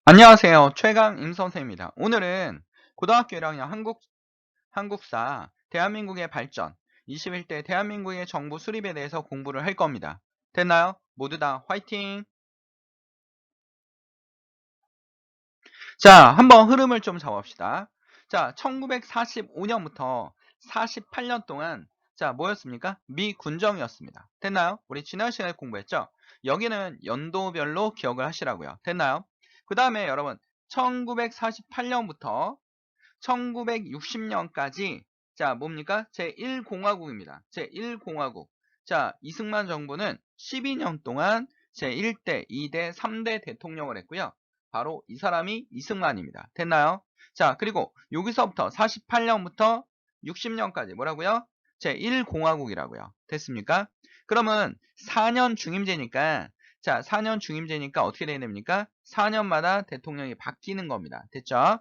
안녕하세요. 최강 임선생입니다. 오늘은 고등학교 1학년 한국사 대한민국의 발전 21대 대한민국의 정부 수립에 대해서 공부를 할 겁니다. 됐나요? 모두 다 화이팅! 자, 한번 흐름을 좀 잡읍시다. 자, 1945년부터 48년 동안 뭐였습니까? 미군정이었습니다. 됐나요? 우리 지난 시간에 공부했죠? 여기는 연도별로 기억을 하시라고요. 됐나요? 그 다음에 여러분 1948년부터 1960년까지 뭡니까? 제1공화국입니다. 제1공화국. 이승만 정부는 12년 동안 제1대, 2대, 3대 대통령을 했고요. 바로 이 사람이 이승만입니다. 됐나요? 그리고 여기서부터 48년부터 60년까지 뭐라고요? 제1공화국이라고요. 됐습니까? 그러면 4년 중임제니까 4년 중임제니까 어떻게 돼야 됩니까? 4년마다 대통령이 바뀌는 겁니다. 됐죠?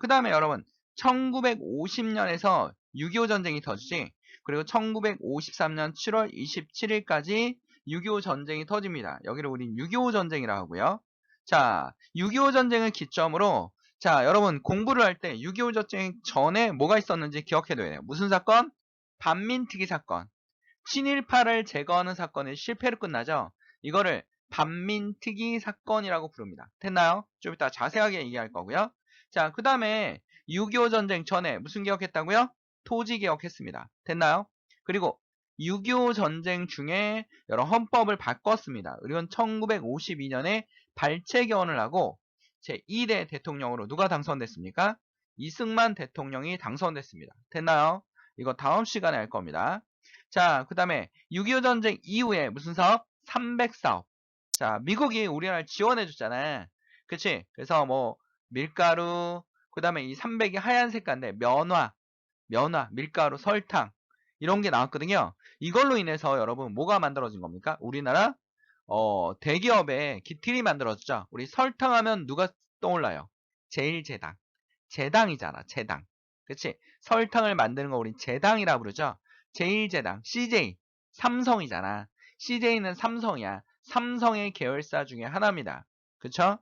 그 다음에 여러분 1950년에서 6.25 전쟁이 터지지. 그리고 1953년 7월 27일까지 6.25 전쟁이 터집니다. 여기를 우린 6.25 전쟁이라고 하고요. 6.25 전쟁을 기점으로 여러분 공부를 할 때 6.25 전쟁 전에 뭐가 있었는지 기억해둬야 돼요. 무슨 사건? 반민특위 사건. 친일파를 제거하는 사건이 실패로 끝나죠. 이거를 반민특위 사건이라고 부릅니다. 됐나요? 좀 이따 자세하게 얘기할 거고요. 그 다음에 6.25 전쟁 전에 무슨 개혁했다고요? 토지 개혁했습니다. 됐나요? 그리고 6.25 전쟁 중에 여러 헌법을 바꿨습니다. 이건 1952년에 발췌 개헌을 하고 제2대 대통령으로 누가 당선됐습니까? 이승만 대통령이 당선됐습니다. 됐나요? 이거 다음 시간에 할 겁니다. 그 다음에 6.25 전쟁 이후에 무슨 사업? 300사업. 미국이 우리나라를 지원해 줬잖아. 그치? 그래서 뭐 밀가루, 그 다음에 이 300이 하얀 색깔인데 면화, 밀가루, 설탕 이런 게 나왔거든요. 이걸로 인해서 여러분 뭐가 만들어진 겁니까? 우리나라 대기업에 기틀이 만들어졌죠. 우리 설탕 하면 누가 떠올라요? 제일제당. 제당이잖아, 제당. 그치? 설탕을 만드는 거 우린 제당이라 부르죠. 제일제당, CJ, 삼성이잖아. CJ는 삼성이야. 삼성의 계열사 중에 하나입니다. 그쵸?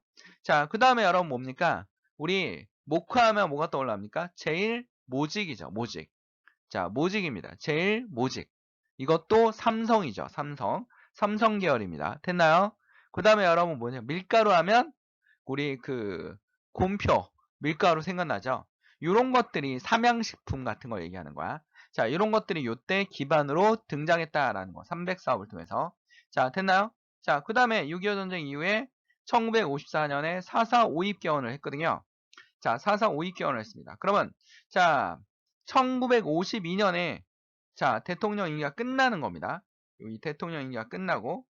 그 다음에 여러분 뭡니까? 우리 모카하면 뭐가 떠올랍니까? 제일 모직이죠, 모직. 모직입니다. 제일 모직. 이것도 삼성이죠, 삼성. 삼성 계열입니다. 됐나요? 그 다음에 여러분 뭐냐? 밀가루 하면 우리 곰표, 밀가루 생각나죠? 이런 것들이 삼양식품 같은 걸 얘기하는 거야. 이런 것들이 요때 기반으로 등장했다라는 거. 300사업을 통해서. 됐나요? 그 다음에 6.25 전쟁 이후에 1954년에 4.4 5입개헌을 했거든요. 4.4 5입개헌을 했습니다. 그러면 1952년에 대통령 임기가 끝나는 겁니다. 이 대통령 임기가 끝나고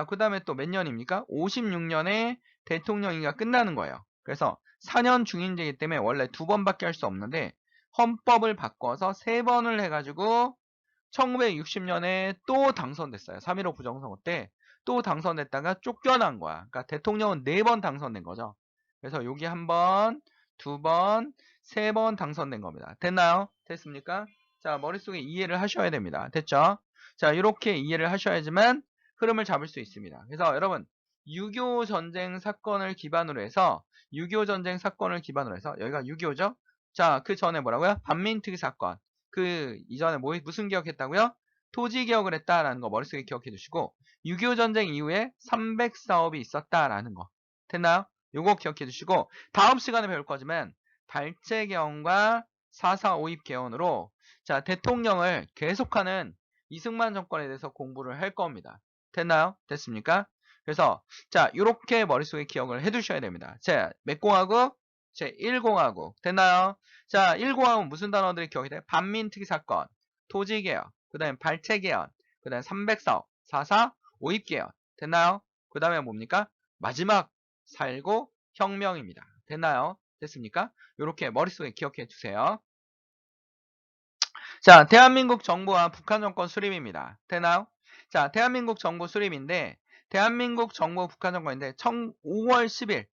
그 다음에 또 몇 년입니까? 56년에 대통령 임기가 끝나는 거예요. 그래서 4년 중임제이기 때문에 원래 2번밖에 할 수 없는데 헌법을 바꿔서 3번을 해가지고 1960년에 또 당선됐어요. 3.15 부정선거 때 또 당선됐다가 쫓겨난 거야. 그러니까 대통령은 4번 당선된 거죠. 그래서 여기 1번, 2번, 3번 당선된 겁니다. 됐나요? 됐습니까? 머릿속에 이해를 하셔야 됩니다. 됐죠? 이렇게 이해를 하셔야지만 흐름을 잡을 수 있습니다. 그래서 여러분 6.25 전쟁 사건을 기반으로 해서 6.25 전쟁 사건을 기반으로 해서 여기가 6.25죠? 그 전에 뭐라고요? 반민특위 사건. 그 이전에 무슨 개혁했다고요? 토지 개혁을 했다라는 거 머릿속에 기억해 두시고 6.25 전쟁 이후에 300사업이 있었다라는 거. 됐나요? 요거 기억해 두시고 다음 시간에 배울 거지만 발췌 개헌과 4.4 5입 개헌으로 대통령을 계속하는 이승만 정권에 대해서 공부를 할 겁니다. 됐나요? 됐습니까? 그래서 요렇게 머릿속에 기억을 해 두셔야 됩니다. 몇 공화국? 제1공화국. 됐나요? 1공화국 무슨 단어들이 기억이 돼요? 반민특위 사건, 토지개혁, 그 다음에 발췌개헌, 그 다음에 300사업, 4.4 5입개헌. 됐나요? 그 다음에 뭡니까? 마지막 4.19 혁명입니다. 됐나요? 됐습니까? 요렇게 머릿속에 기억해 두세요. 대한민국 정부와 북한 정권 수립입니다. 되나요? 대한민국 정부 수립인데, 대한민국 정부 북한 정권인데, 5월 10일,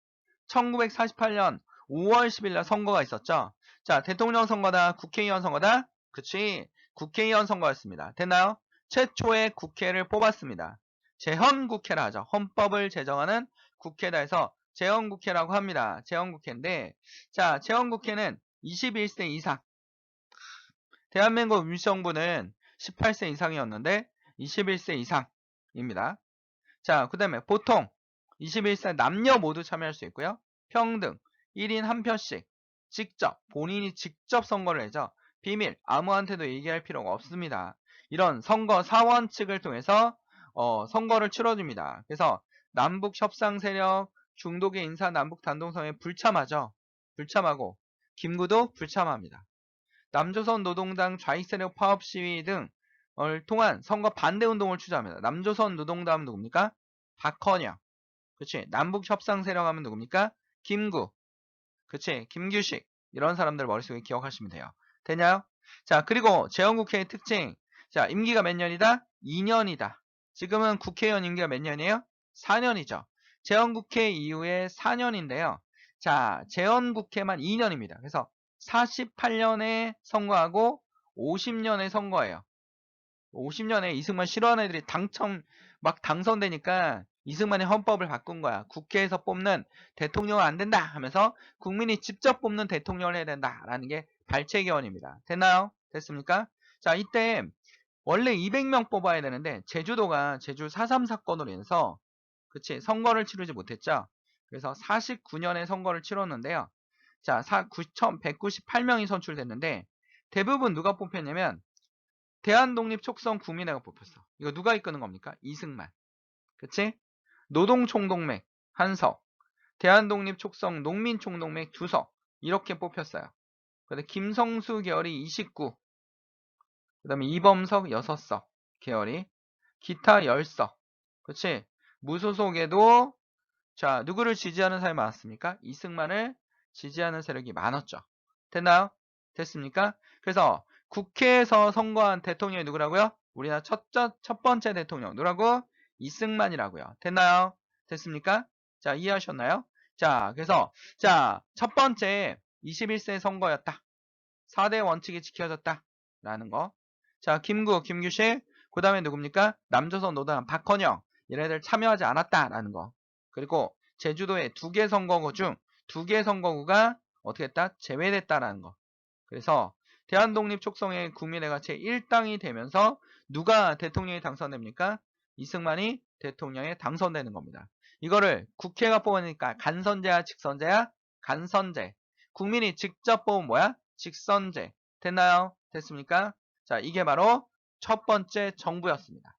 1948년 5월 10일 날 선거가 있었죠. 대통령 선거다, 국회의원 선거다? 그치, 국회의원 선거였습니다. 됐나요? 최초의 국회를 뽑았습니다. 제헌국회라 하죠. 헌법을 제정하는 국회다 해서 재헌국회라고 합니다. 재헌국회인데, 자, 재헌국회는 21세 이상. 대한민국 임시정부는 18세 이상이었는데 21세 이상입니다. 자, 그 다음에 보통 21세 남녀 모두 참여할 수 있고요. 평등, 1인 한 표씩, 직접, 본인이 직접 선거를 해서 비밀, 아무한테도 얘기할 필요가 없습니다. 이런 선거 사원 측을 통해서 선거를 치러줍니다. 그래서 남북 협상 세력, 중독의 인사 남북 단동성에 불참하죠. 불참하고 김구도 불참합니다. 남조선 노동당 좌익 세력 파업 시위 등을 통한 선거 반대 운동을 추진합니다. 남조선 노동당 누굽니까? 박헌영. 그치? 남북 협상 세력 하면 누굽니까? 김구. 그치? 김규식. 이런 사람들 머릿속에 기억하시면 돼요. 되냐요? 자, 그리고 재헌국회의 특징. 자, 임기가 몇 년이다? 2년이다. 지금은 국회의원 임기가 몇 년이에요? 4년이죠. 재헌국회 이후에 4년인데요. 자, 재헌국회만 2년입니다. 그래서 48년에 선거하고 50년에 선거예요. 50년에 이승만 싫어하는 애들이 막 당선되니까 이승만의 헌법을 바꾼 거야. 국회에서 뽑는 대통령은 안 된다 하면서 국민이 직접 뽑는 대통령을 해야 된다라는 게 발췌개헌입니다. 됐나요? 됐습니까? 자, 이때 원래 200명 뽑아야 되는데 제주도가 제주 4.3 사건으로 인해서 그치 선거를 치르지 못했죠. 그래서 49년에 선거를 치렀는데요. 자, 9,198명이 선출됐는데 대부분 누가 뽑혔냐면 대한독립촉성 구민회가 뽑혔어. 이거 누가 이끄는 겁니까? 이승만. 그치? 노동총동맥 한석, 대한독립촉성 농민총동맥 두석 이렇게 뽑혔어요. 근데 김성수 계열이 29, 그 다음에 이범석 6석 계열이, 기타 10석. 그치? 무소속에도 자 누구를 지지하는 사람이 많았습니까? 이승만을 지지하는 세력이 많았죠. 됐나요? 됐습니까? 그래서 국회에서 선거한 대통령이 누구라고요? 우리나라 첫 번째 대통령 누구라고? 이승만이라고요. 됐나요? 됐습니까? 자 이해하셨나요? 자 그래서 자 첫 번째 21세 선거였다. 4대 원칙이 지켜졌다. 라는 거. 자 김구, 김규식 그 다음에 누굽니까? 남조선 노동당 박헌영 얘네들 참여하지 않았다라는 거. 그리고 제주도의 2개 선거구 중 2개 선거구가 어떻게 했다? 제외됐다라는 거. 그래서 대한독립촉성의 국민회가 제1당이 되면서 누가 대통령이 당선됩니까? 이승만이 대통령에 당선되는 겁니다. 이거를 국회가 뽑으니까 간선제야 직선제야? 간선제. 국민이 직접 뽑으면 뭐야? 직선제. 됐나요? 됐습니까? 자, 이게 바로 첫 번째 정부였습니다.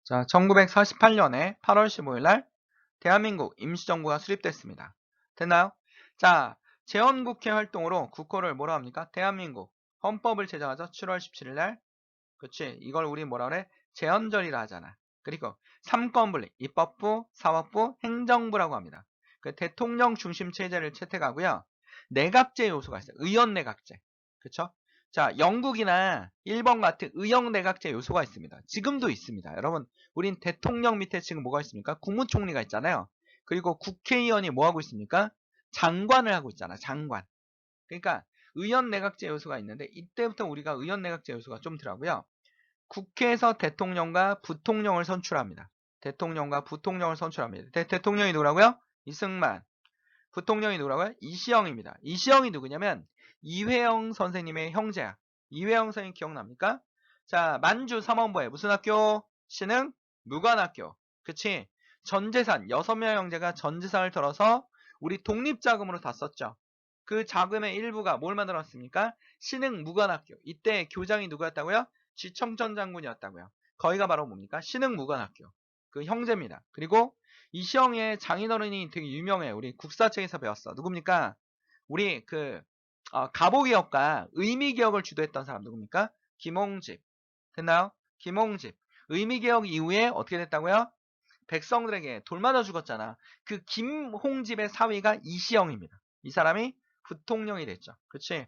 자, 1948년에 8월 15일 날 대한민국 임시정부가 수립됐습니다. 됐나요? 자, 재헌국회 활동으로 국호를 뭐라 합니까? 대한민국 헌법을 제정하죠. 7월 17일 날. 그치? 이걸 우리 뭐라 그래? 재헌절이라 하잖아. 그리고 3권 분립, 입법부, 사법부, 행정부라고 합니다. 그 대통령 중심 체제를 채택하고요. 내각제 요소가 있어요. 의원 내각제. 그쵸? 자, 영국이나 일본 같은 의형 내각제 요소가 있습니다. 지금도 있습니다. 여러분, 우린 대통령 밑에 지금 뭐가 있습니까? 국무총리가 있잖아요. 그리고 국회의원이 뭐 하고 있습니까? 장관을 하고 있잖아. 장관. 그러니까 의원 내각제 요소가 있는데 이때부터 우리가 의원 내각제 요소가 좀 들어가고요. 국회에서 대통령과 부통령을 선출합니다. 대통령과 부통령을 선출합니다. 대통령이 누구라고요? 이승만. 부통령이 누구라고요? 이시영입니다. 이시영이 누구냐면 이회영 선생님의 형제야. 이회영 선생님 기억납니까? 자, 만주 삼원부에 무슨 학교? 신흥 무관학교. 그치? 전재산 6명 형제가 전재산을 털어서 우리 독립자금으로 다 썼죠. 그 자금의 일부가 뭘 만들었습니까? 신흥 무관학교. 이때 교장이 누구였다고요? 지청천 장군이었다고요. 거기가 바로 뭡니까? 신흥 무관학교. 그 형제입니다. 그리고 이시영의 장인어른이 되게 유명해요. 우리 국사책에서 배웠어. 누굽니까? 우리 가보개혁과 의미개혁을 주도했던 사람 누굽니까? 김홍집. 됐나요? 김홍집. 의미개혁 이후에 어떻게 됐다고요? 백성들에게 돌 맞아 죽었잖아. 그 김홍집의 사위가 이시영입니다. 이 사람이 부통령이 됐죠. 그치?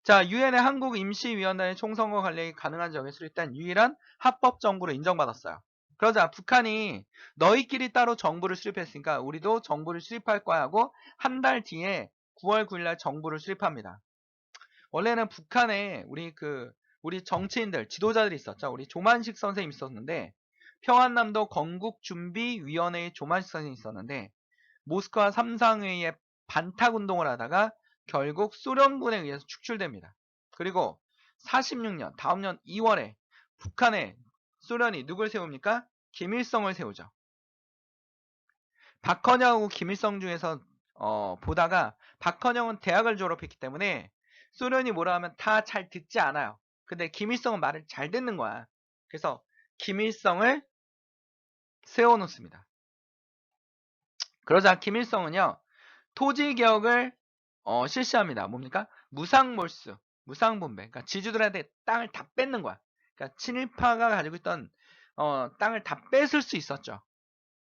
자, 유엔의 한국임시위원단의 총선거 관리가 가능한 지역에 수립된 유일한 합법 정부로 인정받았어요. 그러자 북한이 너희끼리 따로 정부를 수립했으니까 우리도 정부를 수립할 거야 하고 한 달 뒤에 9월 9일 날 정부를 수립합니다. 원래는 북한에 우리 정치인들, 지도자들이 있었죠. 우리 조만식 선생님 있었는데 평안남도 건국준비위원회의 조만식선이 있었는데 모스크바 삼상회의에 반탁운동을 하다가 결국 소련군에 의해서 축출됩니다. 그리고 46년 다음 년 2월에 북한에 소련이 누굴 세웁니까? 김일성을 세우죠. 박헌영하고 김일성 중에서 보다가 박헌영은 대학을 졸업했기 때문에 소련이 뭐라 하면 다 잘 듣지 않아요. 근데 김일성은 말을 잘 듣는 거야. 그래서 김일성을 세워놓습니다. 그러자 김일성은요, 토지개혁을 실시합니다. 뭡니까? 무상몰수, 무상분배. 그러니까 지주들한테 땅을 다 뺏는 거야. 그러니까 친일파가 가지고 있던 땅을 다 뺏을 수 있었죠.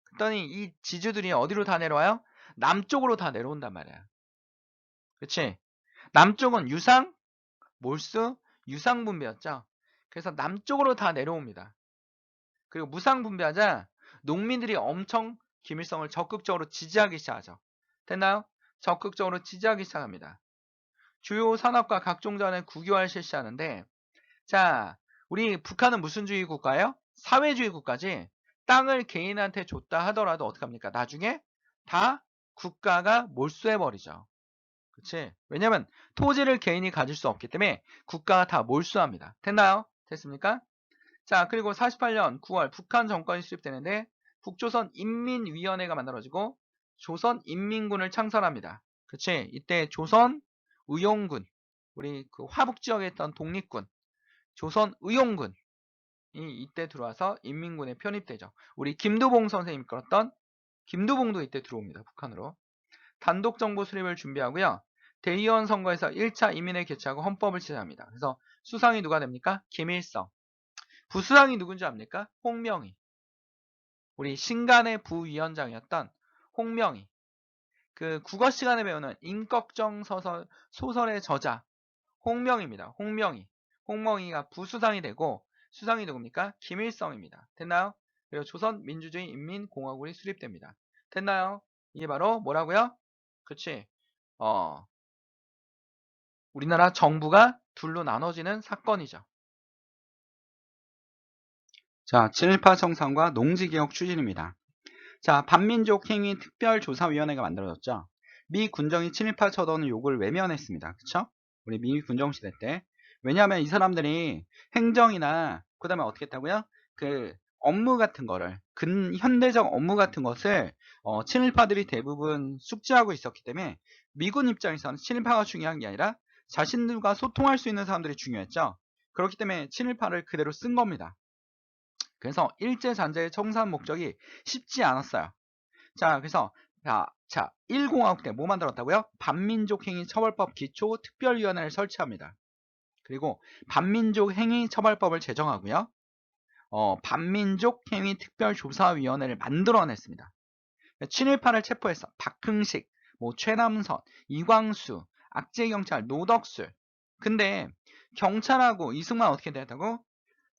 그랬더니 이 지주들이 어디로 다 내려와요? 남쪽으로 다 내려온단 말이야. 그치? 남쪽은 유상, 몰수, 유상분배였죠. 그래서 남쪽으로 다 내려옵니다. 그리고 무상분배하자 농민들이 엄청 김일성을 적극적으로 지지하기 시작하죠. 됐나요? 적극적으로 지지하기 시작합니다. 주요 산업과 각종 자원의 국유화를 실시하는데, 자, 우리 북한은 무슨 주의 국가예요? 사회주의 국가지. 땅을 개인한테 줬다 하더라도 어떡합니까? 나중에 다 국가가 몰수해버리죠. 그치? 왜냐면 토지를 개인이 가질 수 없기 때문에 국가가 다 몰수합니다. 됐나요? 됐습니까? 자, 그리고 48년 9월 북한 정권이 수립되는데 북조선 인민위원회가 만들어지고 조선인민군을 창설합니다. 그치? 이때 조선 의용군, 우리 그 화북 지역에 있던 독립군, 조선 의용군이 이때 들어와서 인민군에 편입되죠. 우리 김두봉 선생님이 이끌었던 김두봉도 이때 들어옵니다. 북한으로. 단독정부 수립을 준비하고요. 대의원 선거에서 1차 이민회 개최하고 헌법을 제정합니다. 그래서 수상이 누가 됩니까? 김일성. 부수상이 누군지 압니까? 홍명희. 우리 신간의 부위원장이었던 홍명희. 그 국어 시간에 배우는 임꺽정 소설의 저자 홍명희입니다. 홍명희. 홍명희가 부수상이 되고 수상이 누굽니까? 김일성입니다. 됐나요? 그리고 조선민주주의 인민공화국이 수립됩니다. 됐나요? 이게 바로 뭐라고요? 그치? 우리나라 정부가 둘로 나눠지는 사건이죠. 자, 친일파 청산과 농지개혁 추진입니다. 자, 반민족 행위 특별조사위원회가 만들어졌죠. 미 군정이 친일파 처단을 요구를 외면했습니다. 그쵸? 우리 미 군정 시대 때. 왜냐하면 이 사람들이 행정이나 그 다음에 어떻게 했다고요? 그 업무 같은 거를 근현대적 업무 같은 것을 친일파들이 대부분 숙지하고 있었기 때문에 미군 입장에서는 친일파가 중요한 게 아니라 자신들과 소통할 수 있는 사람들이 중요했죠. 그렇기 때문에 친일파를 그대로 쓴 겁니다. 그래서 일제잔재의 청산 목적이 쉽지 않았어요. 자, 그래서 자 1공화국 때 뭐 만들었다고요? 반민족 행위 처벌법 기초 특별위원회를 설치합니다. 그리고 반민족 행위 처벌법을 제정하고요. 반민족 행위 특별조사위원회를 만들어냈습니다. 친일파를 체포해서 박흥식, 뭐 최남선, 이광수, 악재경찰, 노덕술. 근데 경찰하고 이승만 어떻게 됐다고?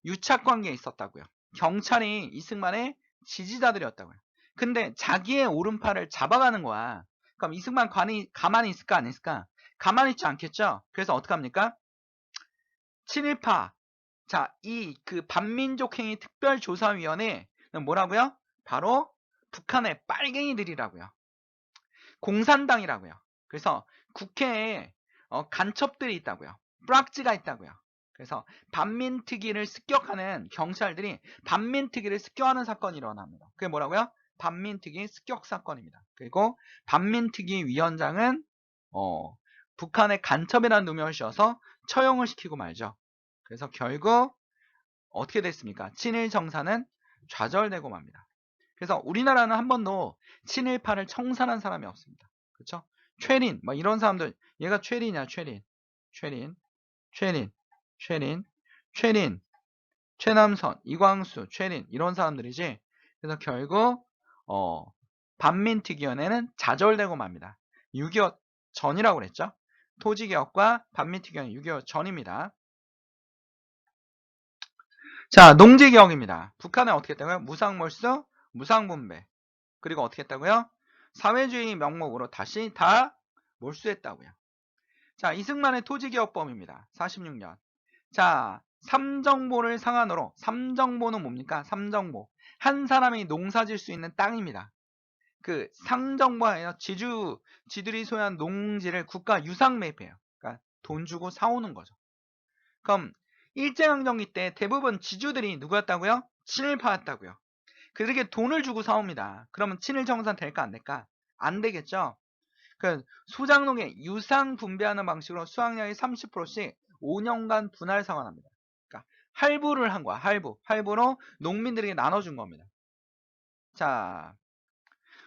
유착관계에 있었다고요. 경찰이 이승만의 지지자들이었다고요. 근데 자기의 오른팔을 잡아가는 거야. 그럼 이승만 가만히 있을까 안 있을까? 가만히 있지 않겠죠? 그래서 어떡합니까? 친일파. 자, 이 그 반민족 행위 특별조사위원회는 뭐라고요? 바로 북한의 빨갱이들이라고요. 공산당이라고요. 그래서 국회에 간첩들이 있다고요. 뿌락지가 있다고요. 그래서 반민특위를 습격하는 경찰들이 반민특위를 습격하는 사건이 일어납니다. 그게 뭐라고요? 반민특위 습격 사건입니다. 그리고 반민특위 위원장은 북한의 간첩이라는 누명을 씌워서 처형을 시키고 말죠. 그래서 결국 어떻게 됐습니까? 친일 정사는 좌절되고 맙니다. 그래서 우리나라는 한 번도 친일파를 청산한 사람이 없습니다. 그렇죠? 최린, 뭐 이런 사람들, 얘가 최린이야, 최린, 최남선, 이광수, 최린 이런 사람들이지. 그래서 결국 반민특위원회는 좌절되고 맙니다. 6.25 전이라고 그랬죠? 토지개혁과 반민특위원회 6.25 전입니다. 자, 농지개혁입니다. 북한은 어떻게 했다고요? 무상몰수, 무상분배. 그리고 어떻게 했다고요? 사회주의 명목으로 다시 다 몰수했다고요. 자, 이승만의 토지개혁법입니다. 46년. 자, 삼정보를 상한으로, 삼정보는 뭡니까? 삼정보. 한 사람이 농사질 수 있는 땅입니다. 그 상정보예요. 지들이 소유한 농지를 국가 유상 매입해요. 그러니까 돈 주고 사오는 거죠. 그럼 일제강점기 때 대부분 지주들이 누구였다고요? 친일파였다고요. 그들에게 돈을 주고 사옵니다. 그러면 친일 정산 될까 안 될까? 안 되겠죠. 그 소장농에 유상 분배하는 방식으로 수확량의 30%씩 5년간 분할 상환합니다. 그러니까 할부를 한 거야. 할부로 농민들에게 나눠준 겁니다. 자,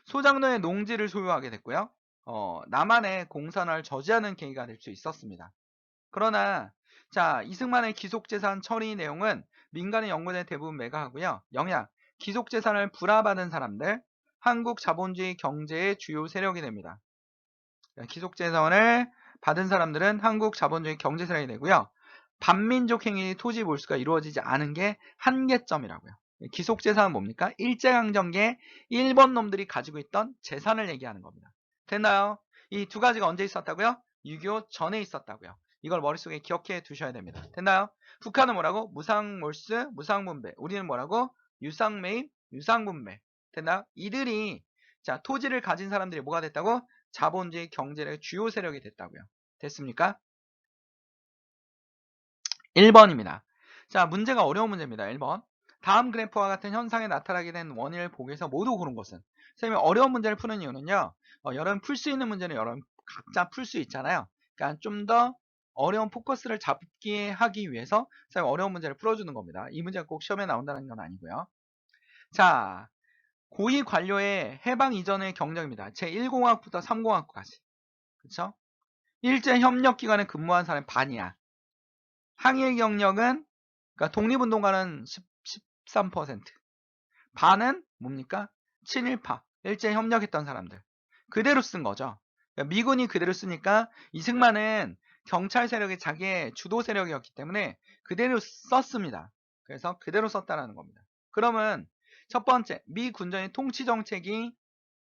소장농의 농지를 소유하게 됐고요. 남한의 공산화를 저지하는 계기가 될 수 있었습니다. 그러나 자, 이승만의 기속재산 처리 내용은 민간의 연구자에 대부분 매가하고요. 영향, 기속재산을 불화받은 사람들, 한국 자본주의 경제의 주요 세력이 됩니다. 기속재산을 받은 사람들은 한국 자본주의 경제 세력이 되고요. 반민족 행위 토지 몰수가 이루어지지 않은 게 한계점이라고요. 기속재산은 뭡니까? 일제강점기에 일본 놈들이 가지고 있던 재산을 얘기하는 겁니다. 됐나요? 이 두 가지가 언제 있었다고요? 6.25 전에 있었다고요. 이걸 머릿속에 기억해 두셔야 됩니다. 됐나요? 북한은 뭐라고? 무상몰수, 무상분배. 우리는 뭐라고? 유상매입, 유상분배. 됐나요? 이들이 자 토지를 가진 사람들이 뭐가 됐다고? 자본주의 경제의 주요 세력이 됐다고요. 됐습니까? 1번입니다. 자, 문제가 어려운 문제입니다. 1번. 다음 그래프와 같은 현상이 나타나게 된 원인을 보기 위해서 모두 고른 것은? 선생님이 어려운 문제를 푸는 이유는요. 여러분 풀 수 있는 문제는 여러분 각자 풀 수 있잖아요. 그러니까 좀 더 어려운 포커스를 잡게 하기 위해서 선생님 어려운 문제를 풀어주는 겁니다. 이 문제가 꼭 시험에 나온다는 건 아니고요. 자, 고위 관료의 해방 이전의 경력입니다. 제1공학부터 3공학까지. 그렇죠? 일제 협력 기관에 근무한 사람이 반이야. 항일 경력은 그러니까 독립운동가는 13%. 반은 뭡니까? 친일파, 일제 협력했던 사람들. 그대로 쓴 거죠. 그러니까 미군이 그대로 쓰니까 이승만은 경찰 세력이 자기의 주도 세력이었기 때문에 그대로 썼습니다. 그래서 그대로 썼다라는 겁니다. 그러면 첫 번째, 미 군정의 통치 정책이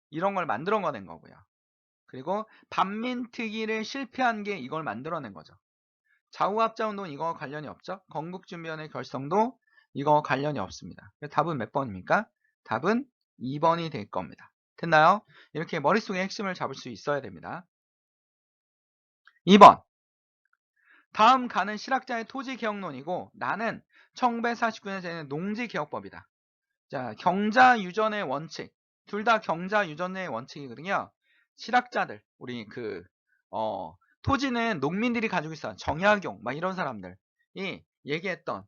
이런 걸 만들어낸 거고요. 그리고 반민특위를 실패한 게 이걸 만들어낸 거죠. 좌우합자운동 이거 관련이 없죠. 건국준비원의 결성도 이거 관련이 없습니다. 답은 몇 번입니까? 답은 2번이 될 겁니다. 됐나요? 이렇게 머릿속에 핵심을 잡을 수 있어야 됩니다. 2번. 다음 가는 실학자의 토지개혁론이고 나는 1949년에 제정된 농지개혁법이다. 자, 경자유전의 원칙. 둘 다 경자유전의 원칙이거든요. 실학자들, 우리 토지는 농민들이 가지고 있어요. 정약용, 막 이런 사람들이 얘기했던,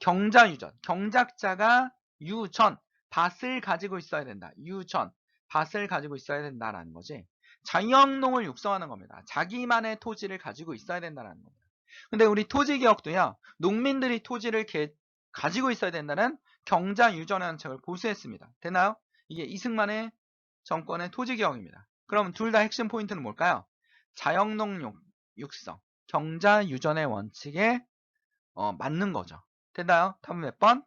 경자유전. 경작자가 유전, 밭을 가지고 있어야 된다. 유전, 밭을 가지고 있어야 된다라는 거지. 자유농을 육성하는 겁니다. 자기만의 토지를 가지고 있어야 된다는 겁니다. 근데 우리 토지개혁도요, 농민들이 토지를 가지고 있어야 된다는 경자유전이라는 책을 보수했습니다. 됐나요? 이게 이승만의 정권의 토지개혁입니다. 그럼 둘 다 핵심 포인트는 뭘까요? 자영농 육성, 경자유전의 원칙에 맞는 거죠. 됐나요? 답은 몇 번?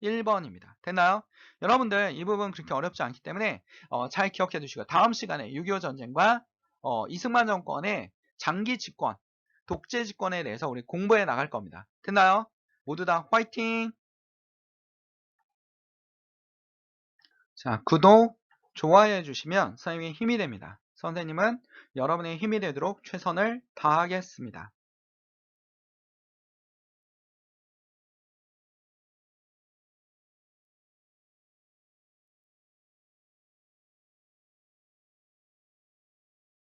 1번입니다. 됐나요? 여러분들 이 부분 그렇게 어렵지 않기 때문에 잘 기억해 두시고 다음 시간에 6.25 전쟁과 이승만 정권의 장기 집권, 독재 집권에 대해서 우리 공부해 나갈 겁니다. 됐나요? 모두 다 화이팅! 자, 구독, 좋아해 주시면 선생님의 힘이 됩니다. 선생님은 여러분의 힘이 되도록 최선을 다하겠습니다.